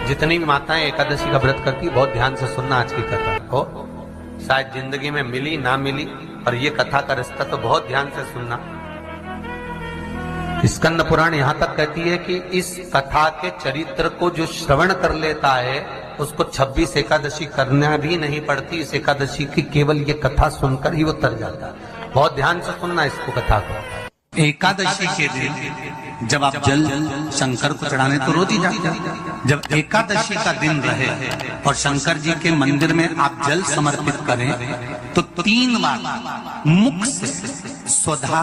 जितनी भी माताएं एकादशी का व्रत करती, बहुत ध्यान से सुनना आज की कथा हो, शायद जिंदगी में मिली ना मिली, और ये कथा का रिश्ता तो बहुत ध्यान से सुनना। स्कंद पुराण यहां तक कहती है कि इस कथा के चरित्र को जो श्रवण कर लेता है उसको 26 एकादशी करना भी नहीं पड़ती। इस एकादशी की केवल ये कथा सुनकर ही वो तर जाता है। बहुत ध्यान से सुनना इसको, कथा को। एकादशी के दिन जब आप जल शंकर को चढ़ाने तो रोज ही जाते हैं। जब एकादशी का दिन रहे और शंकर जी के मंदिर में आप जल समर्पित करें तो 3 बार मुख से स्वधा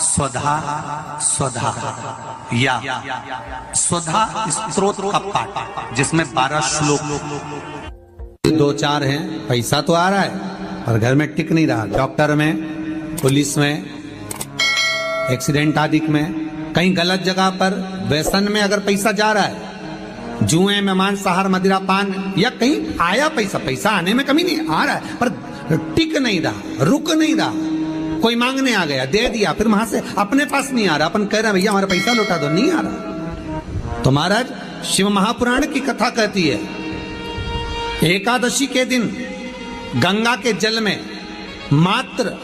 स्वधा स्वधा या स्वधा स्तोत्र का पाठ, जिसमें 12 श्लोक। 2-4 हैं, पैसा तो आ रहा है और घर में टिक नहीं रहा। डॉक्टर में, पुलिस में, एक्सीडेंट आदि में, कहीं गलत जगह पर, व्यसन में अगर पैसा जा रहा है, जुए में, मांसाहार, मदिरा पान, या कहीं आया पैसा आने में कमी नहीं, आ रहा है पर टिक नहीं रहा, रुक नहीं रहा। कोई मांगने आ गया, दे दिया, फिर वहां से अपने पास नहीं आ रहा, अपन कह रहे भैया हमारा पैसा लौटा दो, नहीं आ रहा। तो महाराज शिव महापुराण की कथा कहती है, एकादशी के दिन गंगा के जल में मात्र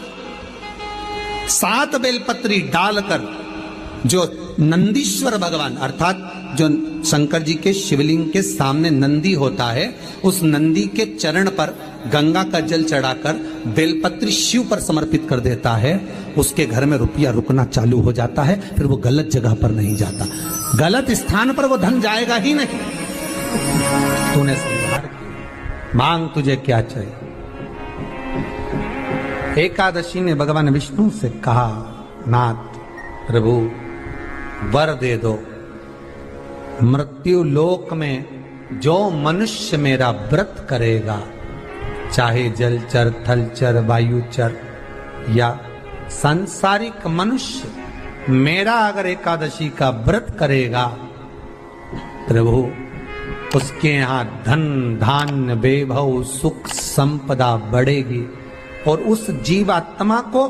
7 बेलपत्री डालकर जो नंदीश्वर भगवान अर्थात जो शंकर जी के शिवलिंग के सामने नंदी होता है, उस नंदी के चरण पर गंगा का जल चढ़ाकर बेलपत्री शिव पर समर्पित कर देता है, उसके घर में रुपया रुकना चालू हो जाता है। फिर वो गलत जगह पर नहीं जाता, गलत स्थान पर वो धन जाएगा ही नहीं। तूने स्वीकार किया, मांग तुझे क्या चाहिए। एकादशी ने भगवान विष्णु से कहा, नाथ प्रभु वर दे दो, मृत्यु लोक में जो मनुष्य मेरा व्रत करेगा, चाहे जलचर, थलचर, वायुचर या सांसारिक मनुष्य, मेरा अगर एकादशी का व्रत करेगा, प्रभु उसके यहां धन धान्य वैभव सुख संपदा बढ़ेगी और उस जीवात्मा को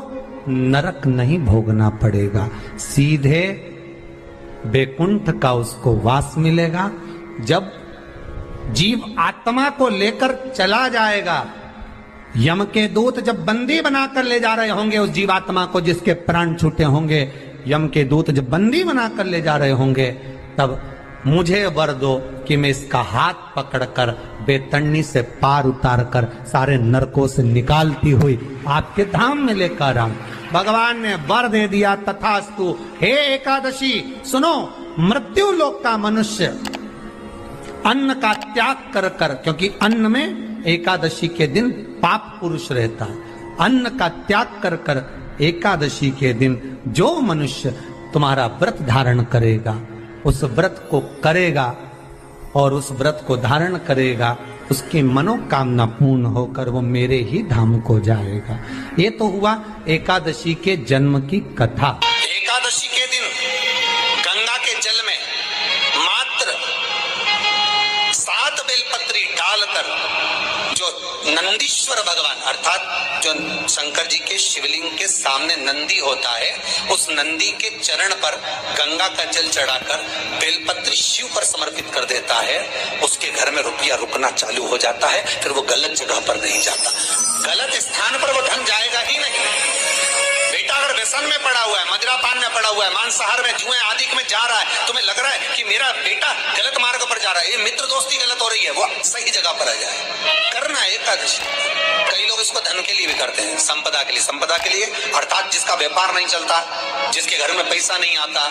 नरक नहीं भोगना पड़ेगा, सीधे बैकुंठ का उसको वास मिलेगा। जब जीव आत्मा को लेकर चला जाएगा, यम के दूत जब बंदी बनाकर ले जा रहे होंगे उस जीवात्मा को, जिसके प्राण छूटे होंगे, यम के दूत जब बंदी बनाकर ले जा रहे होंगे, तब मुझे वर दो कि मैं इसका हाथ पकड़कर बेतन्नी से पार उतारकर सारे नरकों से निकालती हुई आपके धाम में लेकर आऊं। भगवान ने वर दे दिया, तथास्तु। हे एकादशी सुनो, मृत्यु लोक का मनुष्य अन्न का त्याग कर कर, क्योंकि अन्न में एकादशी के दिन पाप पुरुष रहता है, अन्न का त्याग कर कर एकादशी के दिन जो मनुष्य तुम्हारा व्रत धारण करेगा, उस व्रत को करेगा और उस व्रत को धारण करेगा, उसकी मनोकामना पूर्ण होकर वो मेरे ही धाम को जाएगा। ये तो हुआ एकादशी के जन्म की कथा। एकादशी के दिन गंगा के जल में मात्र 7 बेलपत्री डालकर जो नंदीश्वर भगवान अर्थात जो शंकर जी के शिवलिंग के सामने नंदी होता है, उस नंदी के चरण पर गंगा का जल चढ़ाकर बेलपत्री शिव पर समर्पित कर देता है, उसके घर में रुपया रुकना चालू हो जाता है। फिर वो गलत जगह पर नहीं जाता, गलत स्थान पर वो धन जाएगा ही नहीं। बेटा अगर व्यसन में पड़ा हुआ है, मदिरा पान में पड़ा हुआ है, मांसाहार में, जुए आदि में जा रहा है, तुम्हें लग रहा है कि मेरा बेटा गलत मार्ग पर जा रहा है, ये मित्र दोस्ती गलत हो रही है, वो सही जगह पर आ जाए। करना है एकादशी। कई लोग इसको धन के लिए भी करते हैं, संपदा के लिए। संपदा के लिए अर्थात जिसका व्यापार नहीं चलता, जिसके घर में पैसा नहीं आता,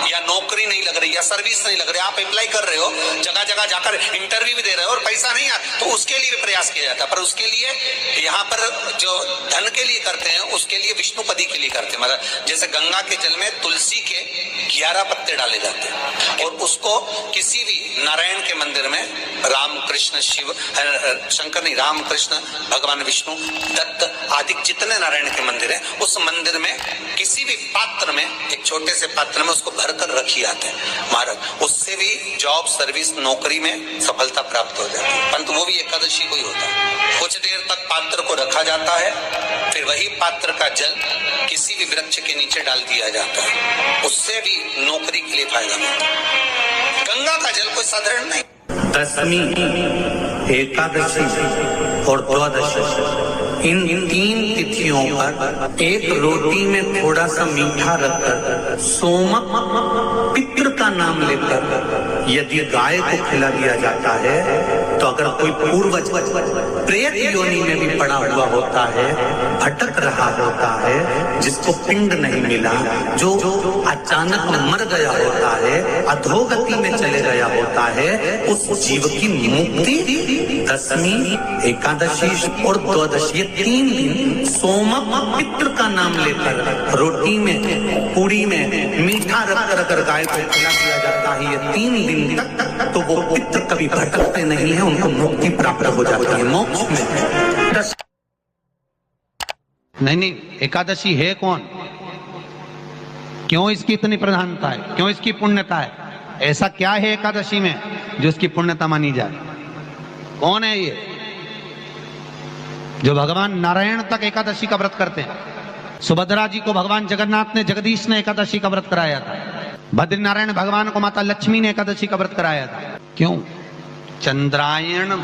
या नौकरी नहीं लग रही, या सर्विस नहीं लग रही, आप अप्लाई कर रहे हो, जगह जगह जाकर इंटरव्यू भी दे रहे हो और पैसा नहीं आता, तो उसके लिए भी प्रयास किया जाता है। पर उसके लिए यहाँ पर जो धन के लिए करते हैं, उसके लिए विष्णुपदी के लिए करते हैं। मतलब जैसे गंगा के जल में तुलसी के 11 पत्ते डाले जाते हैं और उसको किसी भी नारायण के मंदिर में, राम कृष्ण शिव शंकर नहीं, राम कृष्ण भगवान विष्णु दत्त आदि जितने नारायण के मंदिर है, उस मंदिर में किसी भी पात्र में, एक छोटे से पात्र में उसको भरकर रखी जाते हैं महाराज। उससे भी जॉब, सर्विस, नौकरी में सफलता प्राप्त हो जाती है। परंतु वो भी एकादशी को ही होता है। कुछ देर तक पात्र को रखा जाता है, फिर वही पात्र का जल किसी भी वृक्ष के नीचे डाल दिया जाता है, उससे भी नौकरी के लिए फायदा मिलता है। गंगा का जल कोई साधारण नहीं। दशमी, एकादशी और द्वादशी, इन 3 तिथियों पर एक रोटी में थोड़ा सा मीठा रखकर सोमक पितृ का नाम लेकर यदि गाय को खिला दिया जाता है, तो अगर कोई पूर्वज प्रेत योनि में भी पड़ा हुआ होता है, भटक रहा होता है, जिसको पिंड नहीं मिला, जो अचानक मर गया होता है, अधोगति में चले गया होता है, उस जीव की मुक्ति दशमी, एकादशी और द्वादशी, 3 दिन सोमक पितृ का नाम लेकर रोटी में, पूरी में मीठा रखकर अगर गाय को खिला दिया जाता है, ये 3 दिन तक, तो वो पितृ कभी भटकते नहीं है, उनको मुक्ति प्राप्त हो जाती है, मोक्ष में। नहीं, एकादशी है कौन? क्यों इसकी इतनी प्रधानता है? क्यों इसकी पुण्यता है? ऐसा क्या है एकादशी में जो इसकी पुण्यता मानी जाए? कौन है ये जो भगवान नारायण तक एकादशी का व्रत करते हैं? सुभद्रा जी को भगवान जगन्नाथ ने, जगदीश ने एकादशी का व्रत कराया था। बद्रीनारायण भगवान को माता लक्ष्मी ने एकादशी का व्रत कराया था। क्यों? चंद्रायण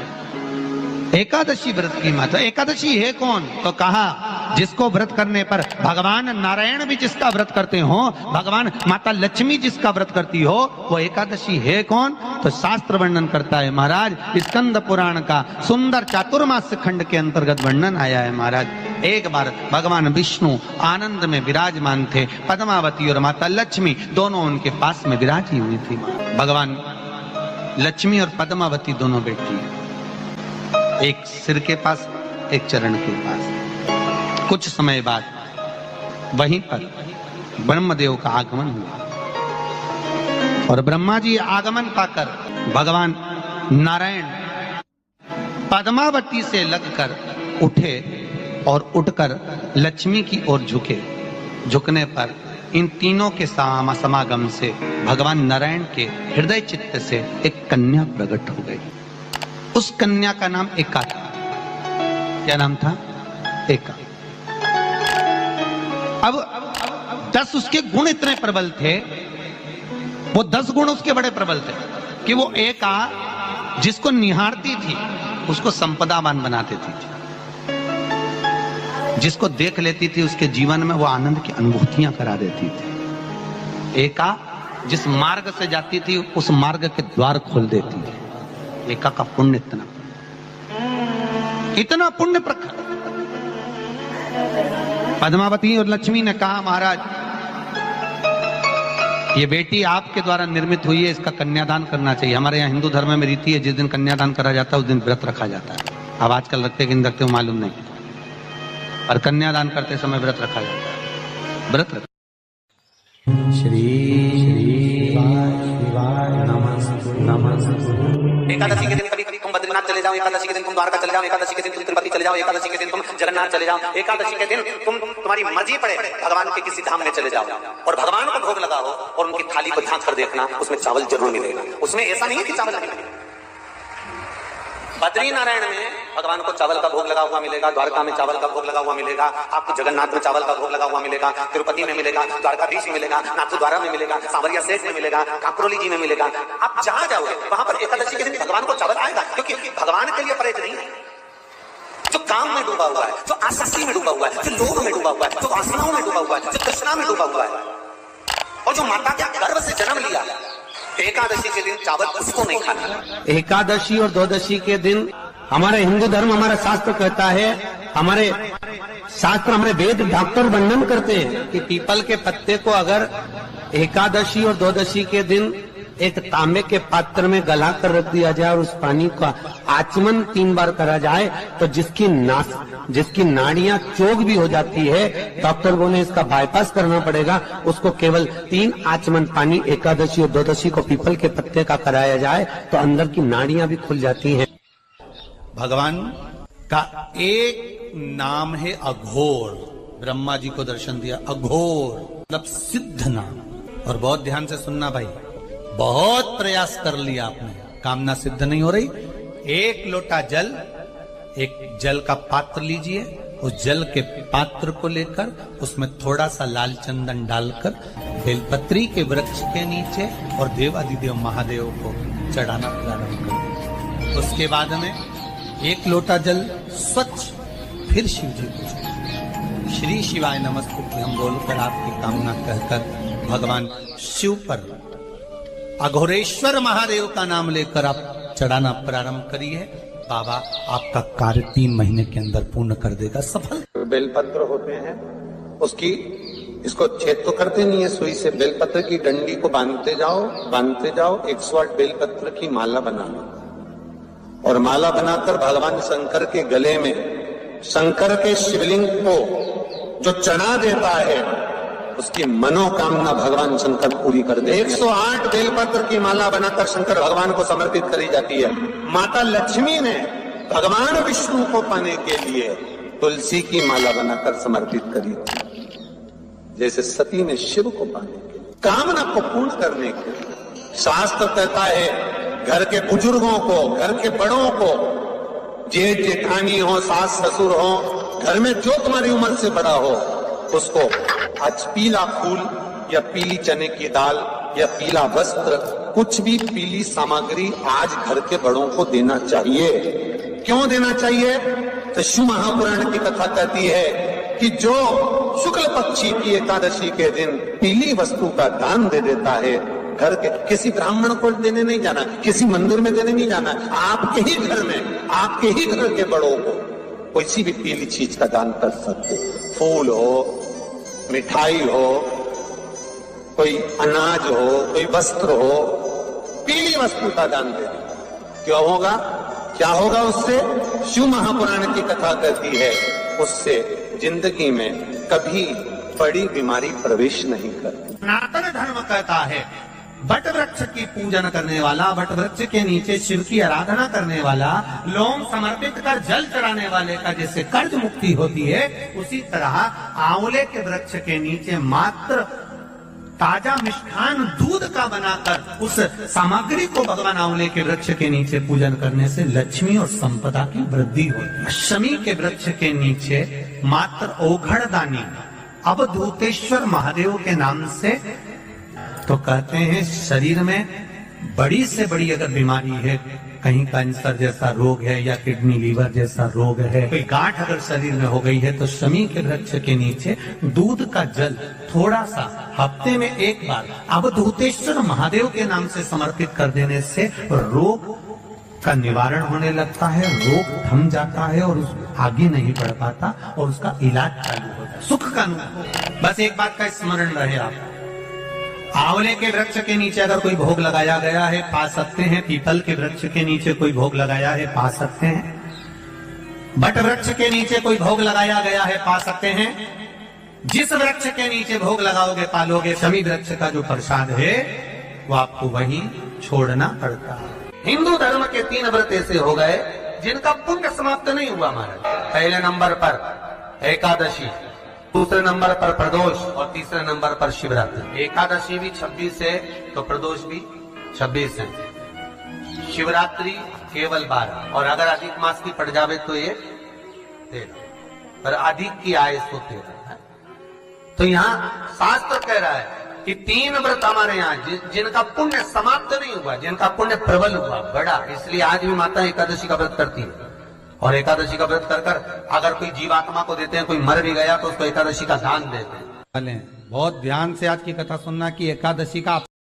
एकादशी व्रत की माता। एकादशी है कौन? तो कहा जिसको व्रत करने पर भगवान नारायण भी जिसका व्रत करते हो, भगवान माता लक्ष्मी जिसका व्रत करती हो, वो एकादशी है कौन? तो शास्त्र वर्णन करता है महाराज, स्कंद पुराण का सुंदर चातुर्मास्य खंड के अंतर्गत वर्णन आया है महाराज। एक बार भगवान विष्णु आनंद में विराजमान थे, पद्मावती और माता लक्ष्मी दोनों उनके पास में विराजी हुई थी। भगवान लक्ष्मी और पद्मावती दोनों बैठी, एक सिर के पास, एक चरण के पास। कुछ समय बाद वहीं पर ब्रह्मदेव का आगमन हुआ और ब्रह्मा जी आगमन पाकर भगवान नारायण पद्मावती से लगकर उठे और उठकर लक्ष्मी की ओर झुके। झुकने पर इन तीनों के समागम से भगवान नारायण के हृदय चित्त से एक कन्या प्रकट हो गई। उस कन्या का नाम एका था। क्या नाम था? एका। अब 10 उसके गुण इतने प्रबल थे, वो 10 गुण उसके बड़े प्रबल थे कि वो एका जिसको निहारती थी उसको संपदावान बना देती थी, जिसको देख लेती थी उसके जीवन में वो आनंद की अनुभूतियां करा देती थी। एका जिस मार्ग से जाती थी उस मार्ग के द्वार खोल देती थी। एका का पुण्य इतना पुण्य प्रखर। पद्मावती और लक्ष्मी ने कहा महाराज ये बेटी आपके द्वारा निर्मित हुई है, इसका कन्यादान करना चाहिए। हमारे यहाँ हिंदू धर्म में रीति है, जिस दिन कन्यादान करा जाता है उस दिन व्रत रखा जाता है। अब आजकल रखते कि नहीं रखते हो मालूम नहीं, और कन्यादान करते समय व्रत रखा जाता है। व्रत रख श्री शिवाय नमः। एकादशी के दिन कभी कभी तुम बद्रीनाथ चले जाओ, एकादशी के दिन तुम द्वारका चले जाओ, एकादशी के दिन तुम तिरुपति चले जाओ, एकादशी के दिन तुम जगन्नाथ चले जाओ, एकादशी के दिन तुम्हारी मर्जी पड़े भगवान के किसी धाम में चले जाओ और भगवान को भोग लगाओ और उनकी थाली को झांक कर देखना, उसमें चावल जरूर मिलेगा। उसमें ऐसा नहीं है कि चावल नहीं मिलेगा। बद्री नारायण में भगवान को चावल का भोग लगा हुआ मिलेगा, द्वारका में चावल का भोग लगा हुआ मिलेगा, आपको जगन्नाथ में चावल का भोग लगा हुआ मिलेगा, तिरुपति में मिलेगा, द्वारकाधीश में मिलेगा, नाथद्वारा में मिलेगा, सांवरिया सेठ में मिलेगा, काकरोली जी में मिलेगा। आप जहां जाओगे वहां पर एकादशी के दिन भगवान को चावल आएगा, क्योंकि भगवान के लिए परहेज नहीं है। जो काम में डूबा हुआ है, जो आसक्ति में डूबा हुआ है, जो लोभ में डूबा हुआ है, जो वासनाओं में डूबा हुआ है, जो तृष्णा में डूबा हुआ है, और जो माता के गर्भ से जन्म लिया, एकादशी के दिन चावल उसको नहीं खाना। एकादशी और द्वादशी के दिन हमारे हिंदू धर्म, हमारा शास्त्र कहता है, हमारे शास्त्र, हमारे वेद डॉक्टर वर्णन करते हैं कि पीपल के पत्ते को अगर एकादशी और द्वादशी के दिन एक तांबे के पात्र में गला कर रख दिया जाए और उस पानी का आचमन 3 बार करा जाए तो जिसकी नाड़ियां चोक भी हो जाती है, डॉक्टर को ने इसका बाईपास करना पड़ेगा, उसको केवल 3 आचमन पानी एकादशी और द्वादशी को पीपल के पत्ते का कराया जाए तो अंदर की नाड़ियां भी खुल जाती हैं। भगवान का एक नाम है अघोर। ब्रह्मा जी को दर्शन दिया, अघोर मतलब सिद्ध नाम। और बहुत ध्यान से सुनना भाई, बहुत प्रयास कर लिया आपने, कामना सिद्ध नहीं हो रही। 1 लोटा जल, एक जल का पात्र लीजिए, उस जल के पात्र को लेकर उसमें थोड़ा सा लाल चंदन डालकर बेलपत्री के वृक्ष के नीचे और देवादिदेव महादेव को चढ़ाना प्रारंभ करें। उसके बाद में एक लोटा जल स्वच्छ फिर शिव जी को श्री शिवाय नमस्तुभ्यं हम बोलकर आपकी कामना कहकर भगवान शिव पर अघोरेश्वर महादेव का नाम लेकर आप चढ़ाना प्रारंभ करिए। बाबा आपका कार्य 3 महीने के अंदर पूर्ण कर देगा सफल। बेलपत्र होते हैं, उसकी इसको छेद तो करते नहीं है सुई से, बेलपत्र की डंडी को बांधते जाओ 108 बेलपत्र की माला बना लो और माला बनाकर भगवान शंकर के गले में शंकर के शिवलिंग को जो चढ़ा देता है उसकी मनोकामना भगवान शंकर पूरी कर दे। 108 बेलपत्र की माला बनाकर शंकर भगवान को समर्पित करी जाती है। माता लक्ष्मी ने भगवान विष्णु को पाने के लिए तुलसी की माला बनाकर समर्पित करी थी, जैसे सती ने शिव को पाने के लिए, कामना को पूर्ण करने के लिए। शास्त्र कहता है घर के बुजुर्गों को, घर के बड़ों को, जेठ जेठानी हो, सास ससुर हो, घर में जो तुम्हारी उम्र से बड़ा हो, उसको आज पीला फूल या पीली चने की दाल या पीला वस्त्र, कुछ भी पीली सामग्री आज घर के बड़ों को देना चाहिए। क्यों देना चाहिए? तो शिव महापुराण की कथा कहती है कि जो शुक्ल पक्षी की एकादशी के दिन पीली वस्तु का दान दे देता है, घर के किसी ब्राह्मण को देने नहीं जाना, किसी मंदिर में देने नहीं जाना, आपके ही घर में, आपके ही घर के बड़ों को किसी भी पीली चीज का दान कर सकते। फूल हो, मिठाई हो, कोई अनाज हो, कोई वस्त्र हो, पीली वस्तु का दान दे दे। क्यों होगा? क्या होगा उससे? शिव महापुराण की कथा कहती है उससे जिंदगी में कभी बड़ी बीमारी प्रवेश नहीं करती। सनातन धर्म कहता है बट वृक्ष की पूजन करने वाला, बट वृक्ष के नीचे शिव की आराधना करने वाला, लोम समर्पित कर जल चढ़ाने वाले का जैसे कर्ज मुक्ति होती है, उसी तरह आंवले के वृक्ष के नीचे मात्र ताजा मिष्ठान दूध का बनाकर उस सामग्री को भगवान आंवले के वृक्ष के नीचे पूजन करने से लक्ष्मी और संपदा की वृद्धि होती है। शमी के वृक्ष के नीचे मात्र ओघड़दानी अवधूतेश्वर महादेव के नाम से, तो कहते हैं शरीर में बड़ी से बड़ी अगर बीमारी है, कहीं कैंसर जैसा रोग है या किडनी लीवर जैसा रोग है, कोई गांठ अगर शरीर में हो गई है, तो शमी के वृक्ष के नीचे दूध का जल थोड़ा सा हफ्ते में एक बार अवधूतेश्वर महादेव के नाम से समर्पित कर देने से रोग का निवारण होने लगता है, रोग थम जाता है और आगे नहीं बढ़ पाता और उसका इलाज चालू होता है। सुख का अनुभव। बस एक बात का स्मरण रहे आप, आंवले के वृक्ष के नीचे अगर कोई भोग लगाया गया है पा सकते हैं, पीपल के वृक्ष के नीचे कोई भोग लगाया है पा सकते हैं, बट वृक्ष के नीचे कोई भोग लगाया गया है पा सकते हैं। जिस वृक्ष के नीचे भोग लगाओगे पालोगे, शमी वृक्ष का जो प्रसाद है वो आपको वहीं छोड़ना पड़ता है। हिंदू धर्म के 3 व्रत ऐसे हो गए जिनका पुण्य समाप्त नहीं हुआ महाराज। पहले नंबर पर एकादशी, दूसरे नंबर पर प्रदोष और तीसरे नंबर पर शिवरात्रि। एकादशी भी 26 है तो प्रदोष भी 26 है, शिवरात्रि केवल 12, और अगर अधिक मास की पड़ जावे तो ये 13, पर अधिक की आय सो 13 है। तो यहाँ शास्त्र कह रहा है कि 3 व्रत हमारे यहाँ जिनका पुण्य समाप्त नहीं हुआ, जिनका पुण्य प्रबल हुआ बड़ा, इसलिए आज भी माता एकादशी का व्रत करती है। और एकादशी का व्रत कर कर अगर कोई जीवात्मा को देते हैं, कोई मर भी गया तो उसको एकादशी का दान देते हैं। बहुत ध्यान से आज की कथा सुनना कि एकादशी का